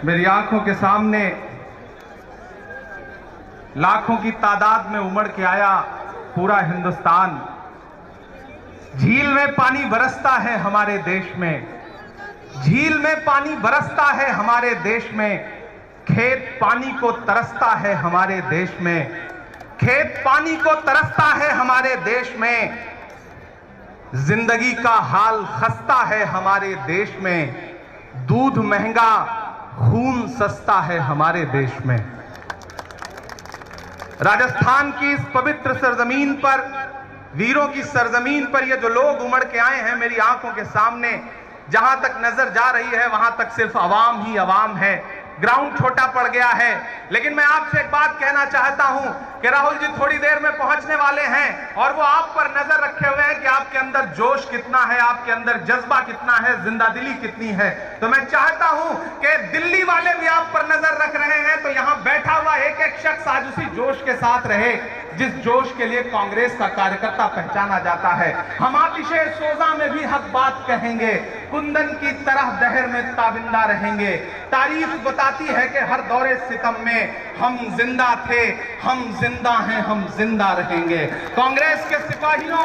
मेरी आंखों के सामने लाखों की तादाद में उमड़ के आया पूरा हिंदुस्तान। झील में पानी बरसता है हमारे देश में, झील में पानी बरसता है हमारे देश में। खेत पानी को तरसता है हमारे देश में, खेत पानी को तरसता है हमारे देश में। जिंदगी का हाल खस्ता है हमारे देश में, दूध महंगा खून सस्ता है हमारे देश में। राजस्थान की इस पवित्र सरजमीन पर, वीरों की सरजमीन पर ये जो लोग उमड़ के आए हैं मेरी आंखों के सामने, जहां तक नजर जा रही है वहां तक सिर्फ अवाम ही अवाम है। ग्राउंड छोटा पड़ गया है। लेकिन मैं आपसे एक बात कहना चाहता हूं कि राहुल जी थोड़ी देर में पहुंचने वाले हैं और वो आप पर नजर रखे हुए हैं कि आपके अंदर जोश कितना है, आपके अंदर जज्बा कितना है, जिंदादिली कितनी है। तो मैं चाहता हूं कि दिल्ली वाले भी आप पर नजर रख रहे हैं, तो यहां बैठा हुआ एक एक शख्स आज उसी जोश के साथ रहे जिस जोश के लिए कांग्रेस का कार्यकर्ता पहचाना जाता है। हम आतिशे सोजा में भी हक बात कहेंगे, कुंदन की तरह दहर में ताबिंदा रहेंगे। तारीफ बताती है कि हर दौरे सितम में हम जिंदा थे, हम जिंदा हैं, हम जिंदा रहेंगे। कांग्रेस के सिपाहियों,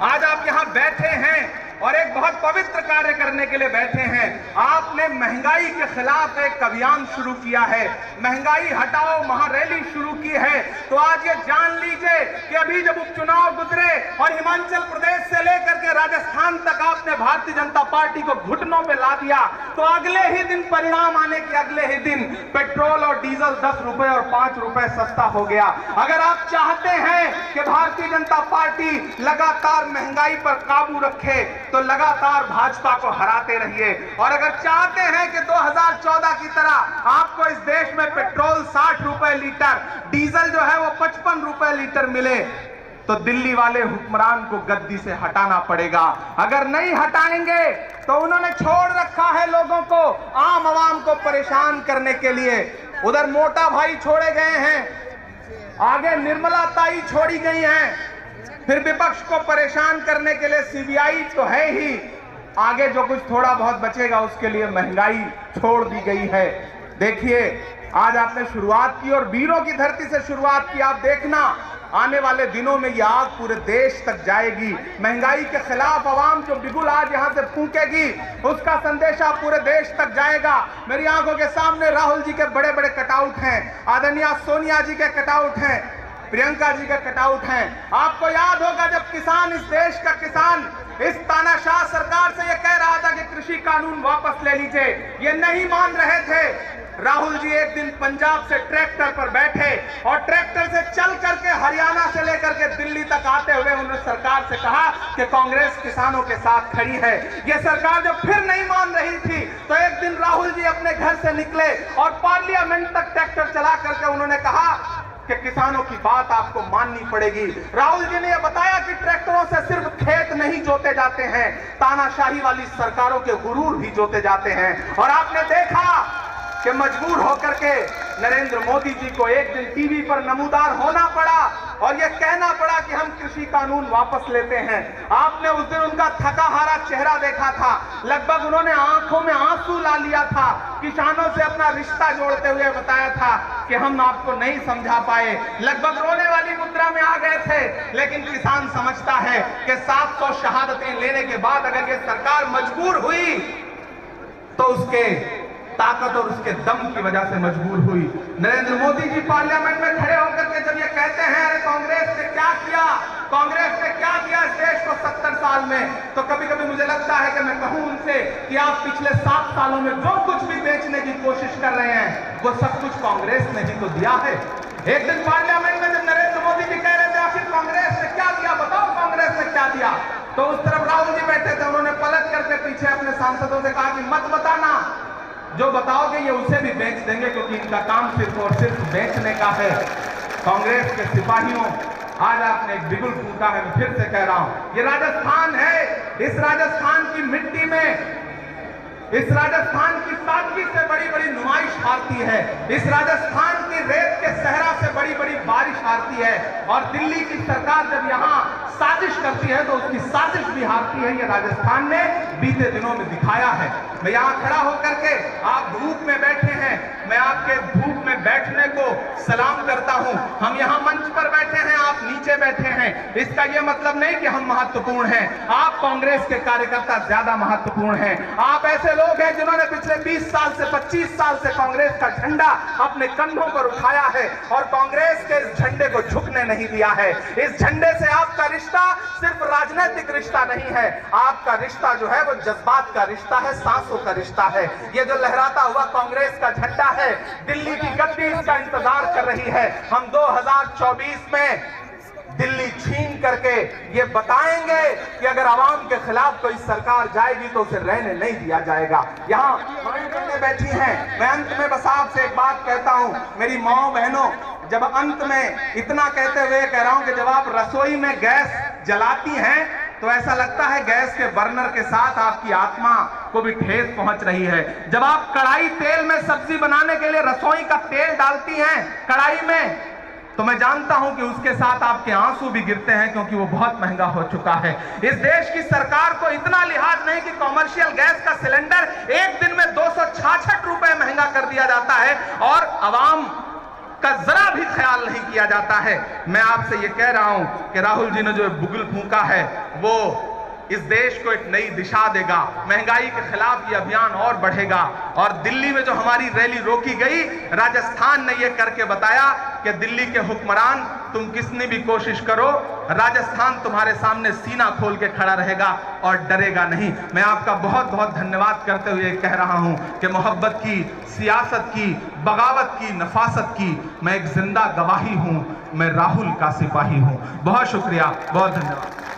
आज आप यहां बैठे हैं और एक बहुत पवित्र कार्य करने के लिए बैठे हैं। आपने महंगाई के खिलाफ एक अभियान शुरू किया है, महंगाई हटाओ महारैली शुरू की है। तो आज ये जान लीजिए कि अभी जब उपचुनाव गुजरे और हिमाचल प्रदेश से लेकर के राजस्थान तक आपने भारतीय जनता पार्टी को घुटनों पे ला दिया, तो अगले ही दिन परिणाम आने के अगले ही दिन पेट्रोल और डीजल 10 रुपए और 5 रुपए सस्ता हो गया। अगर आप चाहते हैं कि भारतीय जनता पार्टी लगातार महंगाई पर काबू रखे तो लगातार भाजपा को हराते रहिए। और अगर चाहते हैं कि 2014 की तरह आपको इस देश में पेट्रोल 60 रुपए लीटर, डीजल जो है वो 55 रुपए लीटर मिले, तो दिल्ली वाले हुक्मरान को गद्दी से हटाना पड़ेगा। अगर नहीं हटाएंगे तो उन्होंने छोड़ रखा है लोगों को, आम आवाम को परेशान करने के लिए। उधर मोटा भाई छोड़े गए हैं, आगे निर्मला ताई छोड़ी गई हैं, फिर विपक्ष को परेशान करने के लिए सीबीआई तो है ही, आगे जो कुछ थोड़ा बहुत बचेगा उसके लिए महंगाई छोड़ दी गई है। देखिए आज आपने शुरुआत की और वीरों की धरती से शुरुआत की। आप देखना आने वाले दिनों में यह आग पूरे देश तक जाएगी। महंगाई के खिलाफ आवाम जो बिगुल आज यहां से फूंकेगी उसका संदेशा पूरे देश तक जाएगा। मेरी आंखों के सामने राहुल जी के बड़े बड़े कटआउट हैं, आदरणीय सोनिया जी के कटआउट हैं, प्रियंका जी का कटआउट हैं। आपको याद होगा जब किसान, इस देश का किसान इस तानाशाह सरकार से ये कह रहा था कि कृषि कानून वापस ले लीजिए, ये नहीं मान रहे थे। राहुल जी एक दिन पंजाब से ट्रैक्टर पर बैठे और ट्रैक्टर से चल करके हरियाणा से लेकर के दिल्ली तक आते हुए उन्होंने सरकार से कहा कि कांग्रेस किसानों के साथ खड़ी है। ये सरकार जब फिर नहीं मान रही थी तो एक दिन राहुल जी अपने घर से निकले और पार्लियामेंट तक ट्रैक्टर चला करके उन्होंने कहा कि किसानों की बात आपको माननी पड़ेगी। राहुल जी ने यह बताया कि ट्रैक्टरों से सिर्फ खेत नहीं जोते जाते हैं, तानाशाही वाली सरकारों के गुरूर भी जोते जाते हैं। और आपने देखा कि मजबूर होकर के नरेंद्र मोदी जी को एक दिन टीवी पर नमूदार होना पड़ा और यह कहना पड़ा कि हम कृषि कानून वापस लेते हैं। आपने उस दिन उनका थका हारा चेहरा देखा था, लगभग उन्होंने आंखों में आंसू ला लिया था। किसानों से अपना रिश्ता जोड़ते हुए बताया था कि हम आपको नहीं समझा पाए, लगभग रोने वाली मुद्रा में आ गए थे। लेकिन किसान समझता है कि 700 शहादतें लेने के बाद अगर ये सरकार मजबूर हुई तो उसके ताकत और उसके दम की वजह से मजबूर हुई। नरेंद्र मोदी जी पार्लियामेंट में खड़े होकर के जब ये कहते हैं अरे कांग्रेस ने क्या किया, कांग्रेस ने क्या किया इस देश को 70 साल में, तो कभी कभी मुझे लगता है कि मैं कहूं उनसे कि आप पिछले 7 सालों में जो कुछ भी बेचने की कोशिश कर रहे हैं वो सब कुछ कांग्रेस ने ही तो दिया है। एक दिन पार्लियामेंट में जब नरेंद्र मोदी जी कह रहे थे आखिर कांग्रेस ने क्या दिया, बताओ कांग्रेस ने क्या दिया, तो उस तरफ राहुल जी बैठे थे, उन्होंने पलट करके पीछे अपने सांसदों से कहा कि मत बताना, जो बताओगे ये उसे भी बेच देंगे क्योंकि इनका काम सिर्फ और सिर्फ बेचने का है। कांग्रेस के सिपाहियों, आज आपने एक बिगुल फूंका है, मैं फिर से कह रहा हूं, ये राजस्थान है। इस राजस्थान की मिट्टी में इस राजस्थान की सादगी से बड़ी बड़ी नुमाइश हारती है, इस राजस्थान की रेत के सहरा से बड़ी बड़ी बारिश हारती है, और दिल्ली की सरकार जब यहाँ साजिश करती है तो उसकी साजिश भी हारती है। ये राजस्थान ने बीते दिनों में दिखाया है। मैं यहाँ खड़ा होकर के, आप धूप में बैठे हैं, मैं आपके धूप में बैठने को सलाम करता हूं। हम यहाँ मंच पर बैठे हैं, आप नीचे बैठे हैं, इसका यह मतलब नहीं कि हम महत्वपूर्ण हैं। आप कांग्रेस के कार्यकर्ता ज्यादा महत्वपूर्ण हैं। आप ऐसे लोग हैं जिन्होंने पिछले 20 साल से 25 साल से कांग्रेस का झंडा अपने कंधों पर उठाया है और कांग्रेस के इस झंडे को झुकने नहीं दिया है। इस झंडे से आपका रिश्ता सिर्फ राजनीतिक रिश्ता नहीं है, आपका रिश्ता जो है वो जज्बात का रिश्ता है, सांसों का रिश्ता है। ये जो लहराता हुआ कांग्रेस का झंडा है, दिल्ली की गद्दी इसका इंतजार कर रही है। हम 2024 में दिल्ली छीन करके ये बताएंगे कि अगर आवाम के खिलाफ कोई सरकार जाएगी तो उसे रहने नहीं दिया जाएगा। यहाँ बहनें बैठी हैं, मैं अंत में बस आपसे एक बात कहता हूँ, मेरी माओ बहनों, जब अंत में इतना कहते हुए कह रहा हूं कि जब आप रसोई में गैस जलाती हैं तो ऐसा लगता है गैस के बर्नर के साथ आपकी आत्मा को भी ठेस पहुंच रही है। जब आप कढ़ाई तेल में सब्जी बनाने के लिए रसोई का तेल डालती हैं कढ़ाई में, तो मैं जानता हूं कि उसके साथ आपके आंसू भी गिरते हैं, क्योंकि वो बहुत महंगा हो चुका है। इस देश की सरकार को इतना लिहाज नहीं कि कॉमर्शियल गैस का सिलेंडर एक दिन में 266 रुपए महंगा कर दिया जाता है और आवाम का जरा भी ख्याल नहीं किया जाता है। मैं आपसे ये कह रहा हूं कि राहुल जी ने जो बुगल फूंका है वो इस देश को एक नई दिशा देगा। महंगाई के खिलाफ ये अभियान और बढ़ेगा, और दिल्ली में जो हमारी रैली रोकी गई, राजस्थान ने ये करके बताया कि दिल्ली के हुक्मरान, तुम कितनी भी कोशिश करो, राजस्थान तुम्हारे सामने सीना खोल के खड़ा रहेगा और डरेगा नहीं। मैं आपका बहुत बहुत धन्यवाद करते हुए कह रहा हूं कि मोहब्बत की, सियासत की, बगावत की, नफासत की मैं एक जिंदा गवाही हूं। मैं राहुल का सिपाही हूं। बहुत शुक्रिया, बहुत धन्यवाद।